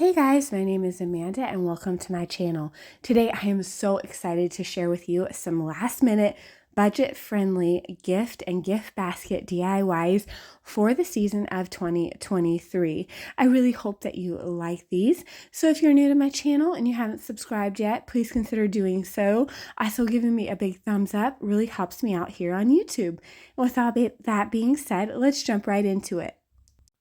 Hey guys, my name is Amanda and welcome to my channel. Today I am so excited to share with you some last minute budget-friendly gift and gift basket DIYs for the season of 2023. I really hope that you like these. So if you're new to my channel and you haven't subscribed yet, please consider doing so. Also giving me a big thumbs up really helps me out here on YouTube. And with all that being said, let's jump right into it.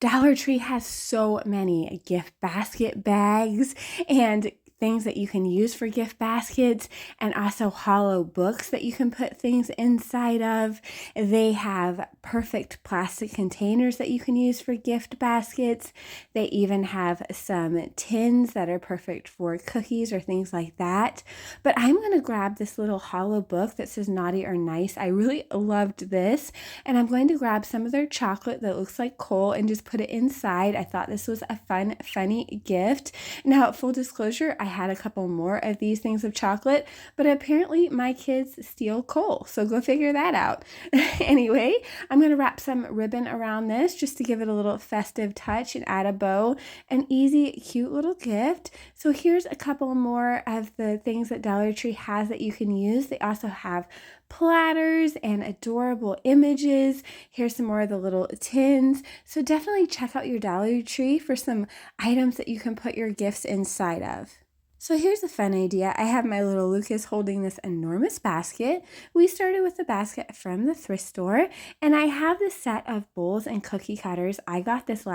Dollar Tree has so many gift basket bags and things that you can use for gift baskets, and also hollow books that you can put things inside of. They have perfect plastic containers that you can use for gift baskets. They even have some tins that are perfect for cookies or things like that. But I'm going to grab this little hollow book that says naughty or nice. I really loved this, and I'm going to grab some of their chocolate that looks like coal and just put it inside. I thought this was a funny gift. Now, full disclosure, I had a couple more of these things of chocolate, but apparently my kids steal coal, so go figure that out. Anyway, I'm going to wrap some ribbon around this just to give it a little festive touch and add a bow. An easy, cute little gift. So here's a couple more of the things that Dollar Tree has that you can use. They also have platters and adorable images. Here's some more of the little tins. So definitely check out your Dollar Tree for some items that you can put your gifts inside of. So here's a fun idea. I have my little Lucas holding this enormous basket. We started with the basket from the thrift store, and I have this set of bowls and cookie cutters. I got this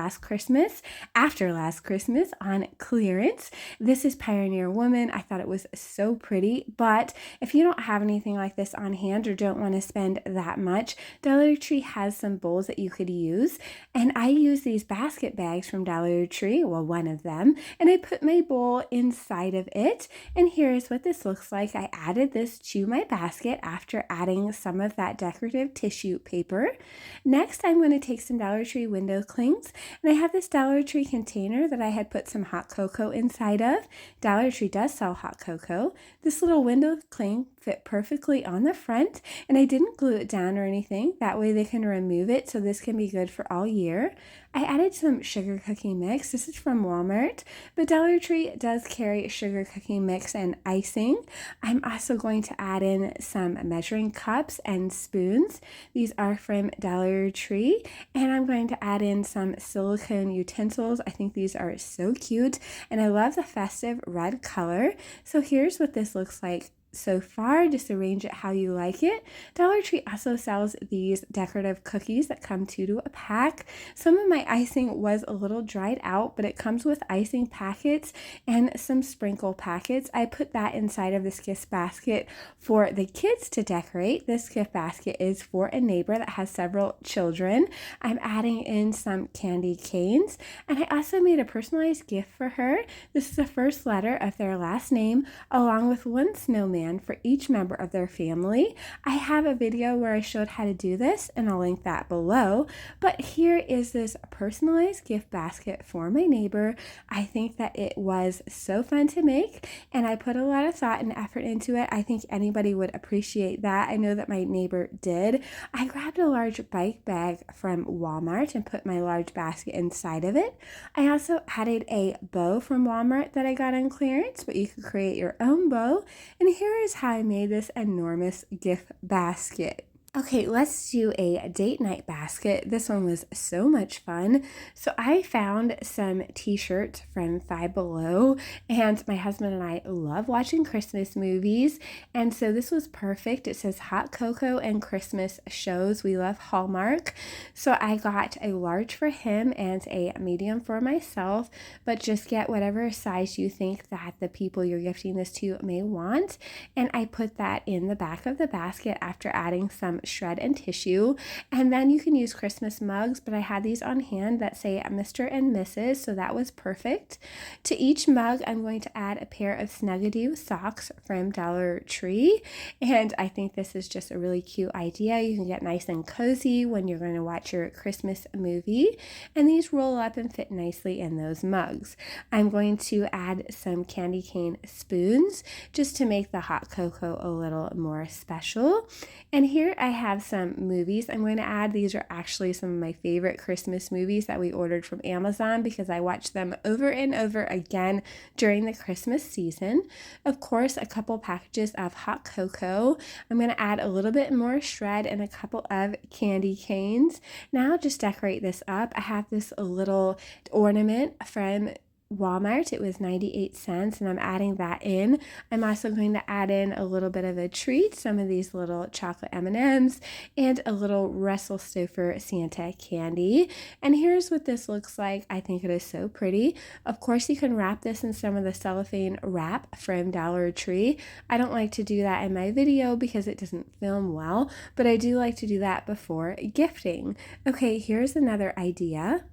after last Christmas on clearance. This is Pioneer Woman. I thought it was so pretty, but if you don't have anything like this on hand or don't want to spend that much, Dollar Tree has some bowls that you could use, and I use these basket bags from Dollar Tree, well, one of them, and I put my bowl inside of it, and here's what this looks like. I added this to my basket after adding some of that decorative tissue paper. Next, I'm going to take some Dollar Tree window clings, and I have this Dollar Tree container that I had put some hot cocoa inside of. Dollar Tree does sell hot cocoa. This little window cling fit perfectly on the front, and I didn't glue it down or anything. That way they can remove it, so this can be good for all year. I added some sugar cookie mix. This is from Walmart, but Dollar Tree does carry sugar cookie mix and icing. I'm also going to add in some measuring cups and spoons. These are from Dollar Tree, and I'm going to add in some silicone utensils. I think these are so cute, and I love the festive red color. So here's what this looks like so far. Just arrange it how you like it. Dollar Tree also sells these decorative cookies that come to a pack. Some of my icing was a little dried out, but it comes with icing packets and some sprinkle packets. I put that inside of this gift basket for the kids to decorate. This gift basket is for a neighbor that has several children. I'm adding in some candy canes, and I also made a personalized gift for her. This is the first letter of their last name, along with one snowman for each member of their family. I have a video where I showed how to do this, and I'll link that below. But here is this personalized gift basket for my neighbor. I think that it was so fun to make, and I put a lot of thought and effort into it. I think anybody would appreciate that. I know that my neighbor did. I grabbed a large bike bag from Walmart and put my large basket inside of it. I also added a bow from Walmart that I got on clearance, but you could create your own bow. And here is how I made this enormous gift basket. Okay, let's do a date night basket. This one was so much fun. So I found some t-shirts from Five Below, and my husband and I love watching Christmas movies, and so this was perfect. It says hot cocoa and Christmas shows. We love Hallmark. So I got a large for him and a medium for myself, but just get whatever size you think that the people you're gifting this to may want. And I put that in the back of the basket after adding some shred and tissue. And then you can use Christmas mugs, but I had these on hand that say Mr. and Mrs., so that was perfect. To each mug, I'm going to add a pair of Snuggadoo socks from Dollar Tree, and I think this is just a really cute idea. You can get nice and cozy when you're going to watch your Christmas movie, and these roll up and fit nicely in those mugs. I'm going to add some candy cane spoons just to make the hot cocoa a little more special. And here I have some movies I'm going to add. These are actually some of my favorite Christmas movies that we ordered from Amazon because I watch them over and over again during the Christmas season. Of course, a couple packages of hot cocoa. I'm going to add a little bit more shred and a couple of candy canes. Now just decorate this up. I have this little ornament from Walmart. It was 98 cents, and I'm adding that in. I'm also going to add in a little bit of a treat, some of these little chocolate M&Ms, and a little Russell Stouffer Santa candy. And here's what this looks like. I think it is so pretty. Of course, you can wrap this in some of the cellophane wrap from Dollar Tree. I don't like to do that in my video because it doesn't film well, but I do like to do that before gifting. Okay, here's another idea.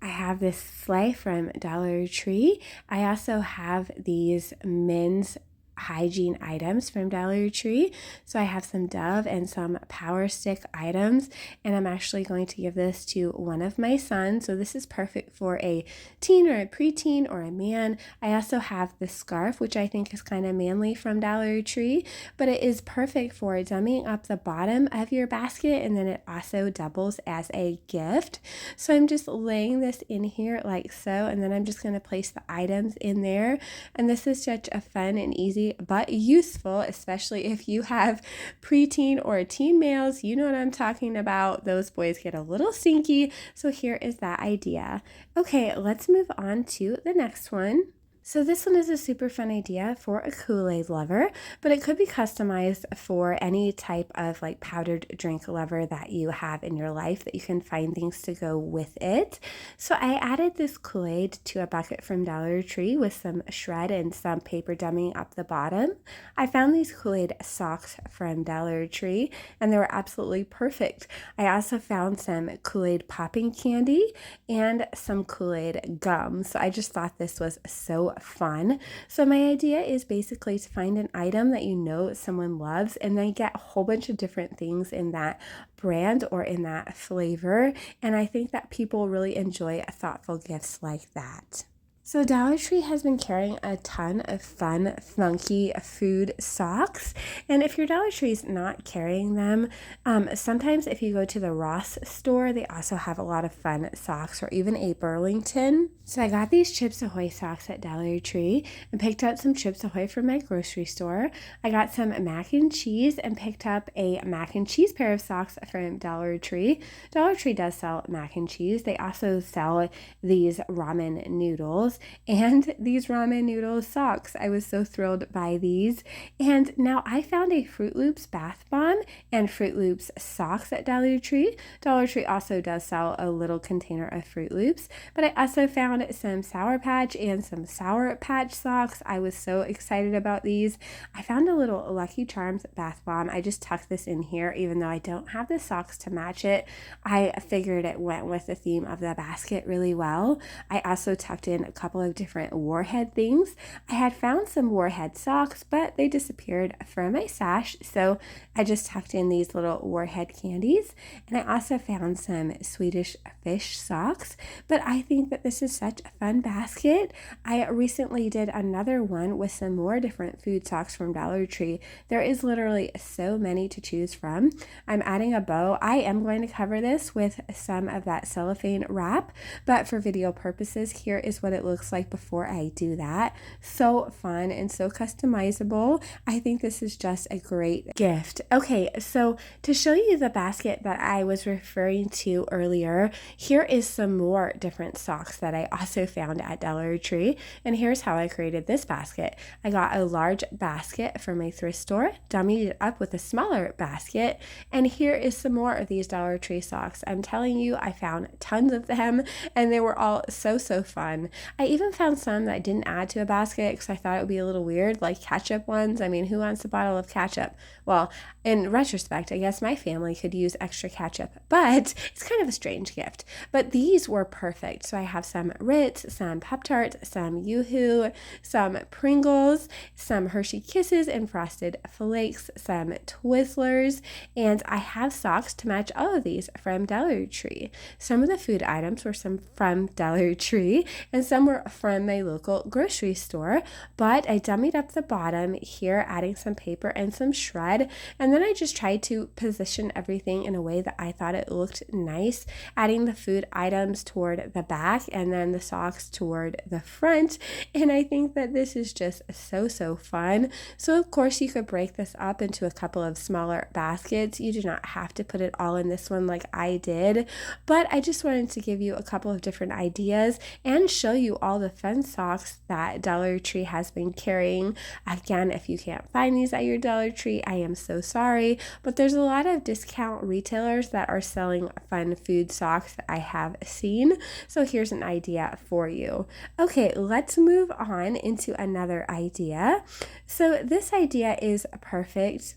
I have this sleigh from Dollar Tree. I also have these men's hygiene items from Dollar Tree. So I have some Dove and some Power Stick items, and I'm actually going to give this to one of my sons. So this is perfect for a teen or a preteen or a man. I also have the scarf, which I think is kind of manly from Dollar Tree, but it is perfect for dummying up the bottom of your basket, and then it also doubles as a gift. So I'm just laying this in here like so, and then I'm just going to place the items in there. And this is such a fun and easy but useful, especially if you have preteen or teen males. You know what I'm talking about. Those boys get a little stinky. So here is that idea. Okay, let's move on to the next one. So this one is a super fun idea for a Kool-Aid lover, but it could be customized for any type of like powdered drink lover that you have in your life, that you can find things to go with it. So I added this Kool-Aid to a bucket from Dollar Tree with some shred and some paper dummying up the bottom. I found these Kool-Aid socks from Dollar Tree, and they were absolutely perfect. I also found some Kool-Aid popping candy and some Kool-Aid gum. So I just thought this was so fun. So my idea is basically to find an item that you know someone loves, and then get a whole bunch of different things in that brand or in that flavor. And I think that people really enjoy thoughtful gifts like that. So Dollar Tree has been carrying a ton of fun, funky food socks. And if your Dollar Tree is not carrying them, sometimes if you go to the Ross store, they also have a lot of fun socks, or even a Burlington. So I got these Chips Ahoy socks at Dollar Tree and picked up some Chips Ahoy from my grocery store. I got some mac and cheese and picked up a mac and cheese pair of socks from Dollar Tree. Dollar Tree does sell mac and cheese. They also sell these ramen noodles and these ramen noodle socks. I was so thrilled by these. And now I found a Fruit Loops bath bomb and Fruit Loops socks at Dollar Tree. Dollar Tree also does sell a little container of Fruit Loops, but I also found some Sour Patch and some Sour Patch socks. I was so excited about these. I found a little Lucky Charms bath bomb. I just tucked this in here even though I don't have the socks to match it. I figured it went with the theme of the basket really well. I also tucked in a couple of different Warhead things. I had found some Warhead socks, but they disappeared from my stash, so I just tucked in these little Warhead candies. And I also found some Swedish fish socks, but I think that this is such a fun basket. I recently did another one with some more different food socks from Dollar Tree. There is literally so many to choose from. I'm adding a bow. I am going to cover this with some of that cellophane wrap, but for video purposes, here is what it looks like before I do that. So fun and so customizable. I think this is just a great gift. Okay, so to show you the basket that I was referring to earlier, here is some more different socks that I also found at Dollar Tree, and here's how I created this basket. I got a large basket from a thrift store, dummied it up with a smaller basket, and here is some more of these Dollar Tree socks. I'm telling you, I found tons of them, and they were all so fun. I even found some that I didn't add to a basket because I thought it would be a little weird, like ketchup ones. I mean, who wants a bottle of ketchup? Well, in retrospect, I guess my family could use extra ketchup, but it's kind of a strange gift. But these were perfect. So I have some Ritz, some Pop-Tarts, some Yoo-Hoo, some Pringles, some Hershey Kisses and Frosted Flakes, some Twizzlers, and I have socks to match all of these from Dollar Tree. Some of the food items were some from Dollar Tree, and some were from my local grocery store, but I dummied up the bottom here, adding some paper and some shred, and then I just tried to position everything in a way that I thought it looked nice, adding the food items toward the back and then the socks toward the front, and I think that this is just so fun. So of course you could break this up into a couple of smaller baskets. You do not have to put it all in this one like I did, but I just wanted to give you a couple of different ideas and show you all the fun socks that Dollar Tree has been carrying. Again, if you can't find these at your Dollar Tree, I am so sorry, but there's a lot of discount retailers that are selling fun food socks that I have seen. So here's an idea for you. Okay, let's move on into another idea. So this idea is perfect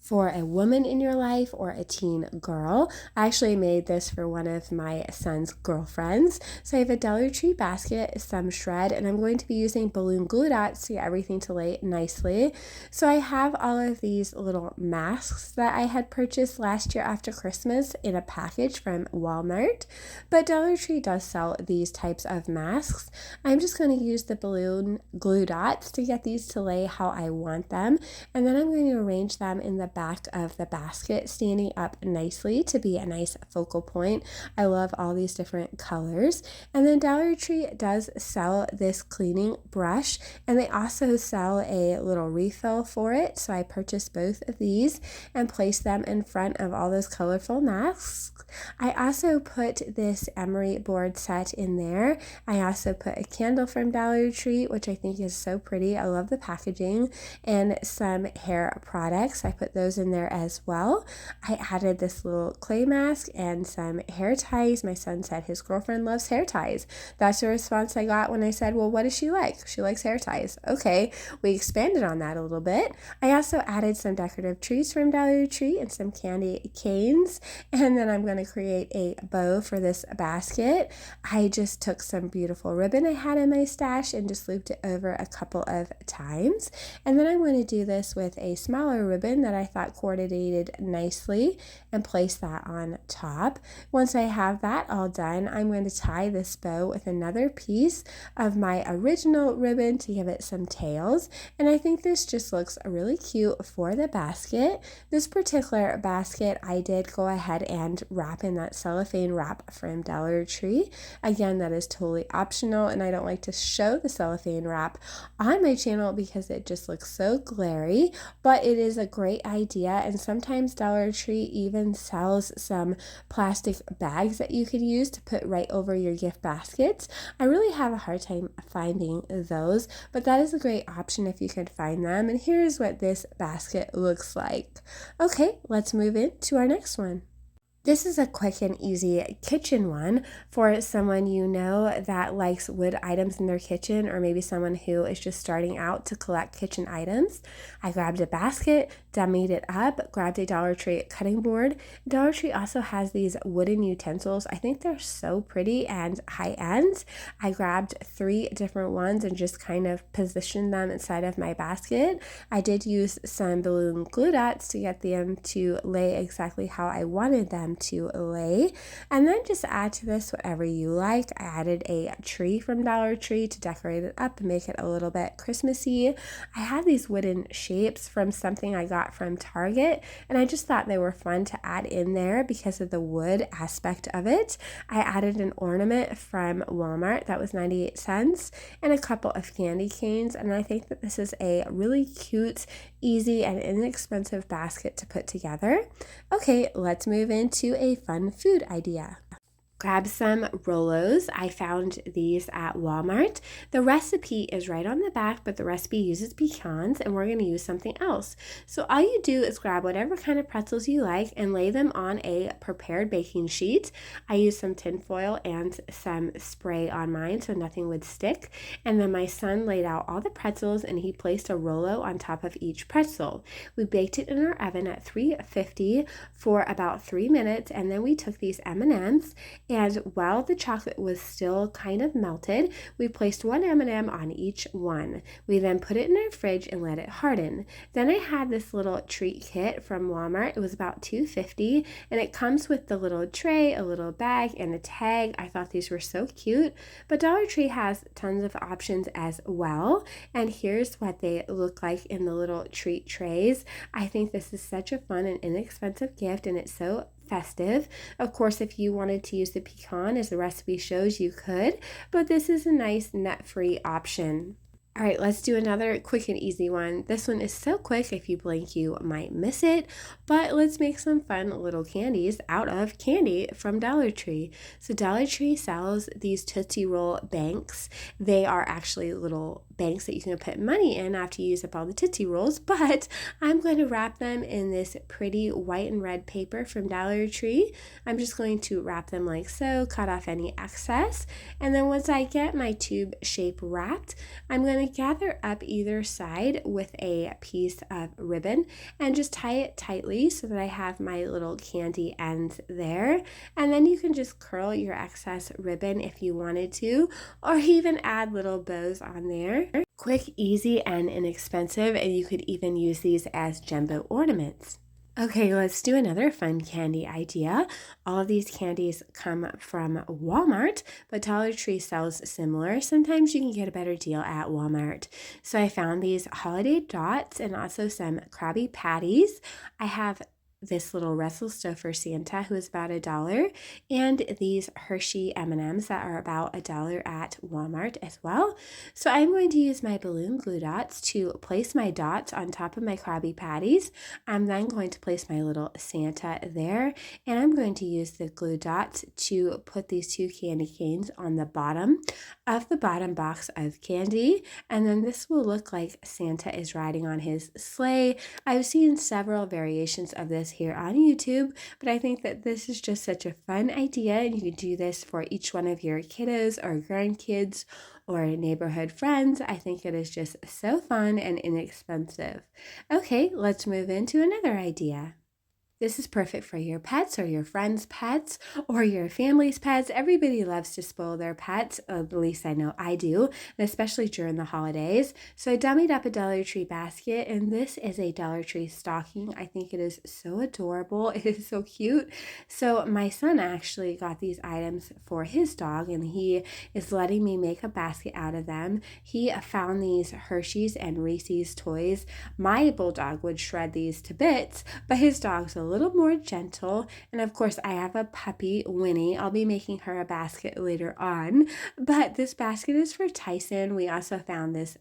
for a woman in your life or a teen girl. I actually made this for one of my son's girlfriends. So I have a Dollar Tree basket, some shred, and I'm going to be using balloon glue dots to get everything to lay nicely. So I have all of these little masks that I had purchased last year after Christmas in a package from Walmart, but Dollar Tree does sell these types of masks. I'm just going to use the balloon glue dots to get these to lay how I want them, and then I'm going to arrange them in the back of the basket, standing up nicely to be a nice focal point. I love all these different colors. And then Dollar Tree does sell this cleaning brush, and they also sell a little refill for it. So I purchased both of these and placed them in front of all those colorful masks. I also put this emery board set in there. I also put a candle from Dollar Tree, which I think is so pretty. I love the packaging, and some hair products. I put those in there as well. I added this little clay mask and some hair ties. My son said his girlfriend loves hair ties. That's the response I got when I said, well, what does she like? She likes hair ties. Okay, we expanded on that a little bit. I also added some decorative trees from Dollar Tree and some candy canes, and then I'm going to create a bow for this basket. I just took some beautiful ribbon I had in my stash and just looped it over a couple of times, and then I'm going to do this with a smaller ribbon that I thought coordinated nicely and place that on top. Once I have that all done, I'm going to tie this bow with another piece of my original ribbon to give it some tails, and I think this just looks really cute for the basket. This particular basket I did go ahead and wrap in that cellophane wrap from Dollar Tree. Again, that is totally optional, and I don't like to show the cellophane wrap on my channel because it just looks so glary, but it is a great idea, and sometimes Dollar Tree even sells some plastic bags that you could use to put right over your gift baskets. I really have a hard time finding those, but that is a great option if you can find them, and here's what this basket looks like. Okay, let's move into our next one. This is a quick and easy kitchen one for someone you know that likes wood items in their kitchen, or maybe someone who is just starting out to collect kitchen items. I grabbed a basket, dummied it up, grabbed a Dollar Tree cutting board. Dollar Tree also has these wooden utensils. I think they're so pretty and high end. I grabbed 3 different ones and just kind of positioned them inside of my basket. I did use some balloon glue dots to get them to lay exactly how I wanted them to lay, and then just add to this whatever you like. I added a tree from Dollar Tree to decorate it up and make it a little bit Christmassy. I had these wooden shapes from something I got from Target, and I just thought they were fun to add in there because of the wood aspect of it. I added an ornament from Walmart that was 98 cents and a couple of candy canes, and I think that this is a really cute, easy, and inexpensive basket to put together. Okay, let's move into a fun food idea. Grab some Rolos. I found these at Walmart. The recipe is right on the back, but the recipe uses pecans, and we're going to use something else. So all you do is grab whatever kind of pretzels you like and lay them on a prepared baking sheet. I used some tin foil and some spray on mine so nothing would stick. And then my son laid out all the pretzels, and he placed a Rolo on top of each pretzel. We baked it in our oven at 350 for about 3 minutes, and then we took these M&Ms And while the chocolate was still kind of melted, we placed one M&M on each one. We then put it in our fridge and let it harden. Then I had this little treat kit from Walmart. It was about $2.50, and it comes with the little tray, a little bag, and a tag. I thought these were so cute, but Dollar Tree has tons of options as well, and here's what they look like in the little treat trays. I think this is such a fun and inexpensive gift, and it's so festive. Of course, if you wanted to use the pecan as the recipe shows, you could, but this is a nice nut-free option. All right, let's do another quick and easy one. This one is so quick, if you blink, you might miss it, but let's make some fun little candies out of candy from Dollar Tree. So Dollar Tree sells these Tootsie Roll banks. They are actually little banks that you can put money in after you use up all the Tootsie Rolls, but I'm going to wrap them in this pretty white and red paper from Dollar Tree. I'm just going to wrap them like so, cut off any excess, and then once I get my tube shape wrapped, I'm going to gather up either side with a piece of ribbon and just tie it tightly so that I have my little candy ends there. And then you can just curl your excess ribbon if you wanted to, or even add little bows on there. Quick, easy, and inexpensive, and you could even use these as jumbo ornaments. Okay, let's do another fun candy idea. All of these candies come from Walmart, but Dollar Tree sells similar. Sometimes you can get a better deal at Walmart. So I found these holiday dots and also some Krabby Patties. I have this little Russell Stouffer Santa who is about $1, and these Hershey M&Ms that are about $1 at Walmart as well. So I'm going to use my balloon glue dots to place my dots on top of my Krabby Patties. I'm then going to place my little Santa there, and I'm going to use the glue dots to put these two candy canes on the bottom of the bottom box of candy, and then this will look like Santa is riding on his sleigh. I've seen several variations of this here on YouTube, but I think that this is just such a fun idea, and you can do this for each one of your kiddos or grandkids or neighborhood friends. I think it is just so fun and inexpensive. Okay, let's move into another idea. This is perfect for your pets or your friends' pets or your family's pets. Everybody loves to spoil their pets, at least I know I do, and especially during the holidays. So I dummied up a Dollar Tree basket, and this is a Dollar Tree stocking. I think it is so adorable. It is so cute. So my son actually got these items for his dog, and he is letting me make a basket out of them. He found these Hershey's and Reese's toys. My bulldog would shred these to bits, but his dog's a little more gentle. And of course, I have a puppy, Winnie. I'll be making her a basket later on, but this basket is for Tyson. We also found this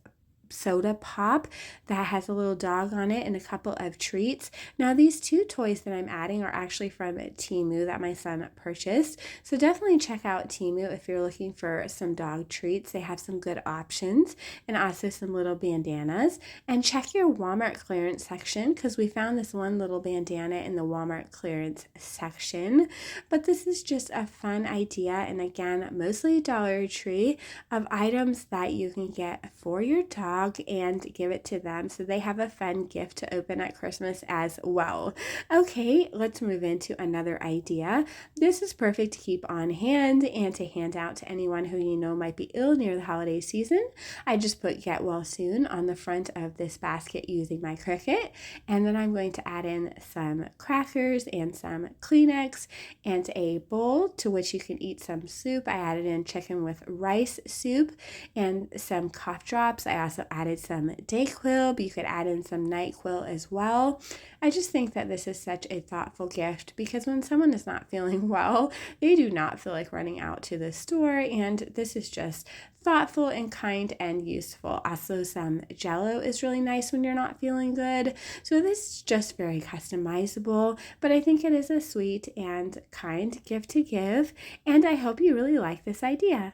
soda pop that has a little dog on it and a couple of treats. Now these two toys that I'm adding are actually from Temu that my son purchased, so definitely check out Temu if you're looking for some dog treats. They have some good options and also some little bandanas. And check your Walmart clearance section because we found this one little bandana in the Walmart clearance section. But this is just a fun idea, and again, mostly Dollar Tree, of items that you can get for your dog and give it to them so they have a fun gift to open at Christmas as well. Okay, let's move into another idea. This is perfect to keep on hand and to hand out to anyone who you know might be ill near the holiday season. I just put "Get Well Soon" on the front of this basket using my Cricut, and then I'm going to add in some crackers and some Kleenex and a bowl to which you can eat some soup. I added in chicken with rice soup and some cough drops. I also added some Dayquil, but you could add in some NyQuil as well. I just think that this is such a thoughtful gift because when someone is not feeling well, they do not feel like running out to the store, and this is just thoughtful and kind and useful. Also, some Jell-O is really nice when you're not feeling good. So this is just very customizable, but I think it is a sweet and kind gift to give, and I hope you really like this idea.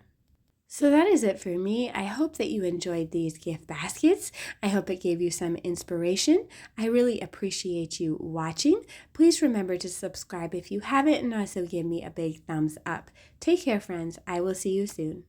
So that is it for me. I hope that you enjoyed these gift baskets. I hope it gave you some inspiration. I really appreciate you watching. Please remember to subscribe if you haven't, and also give me a big thumbs up. Take care, friends. I will see you soon.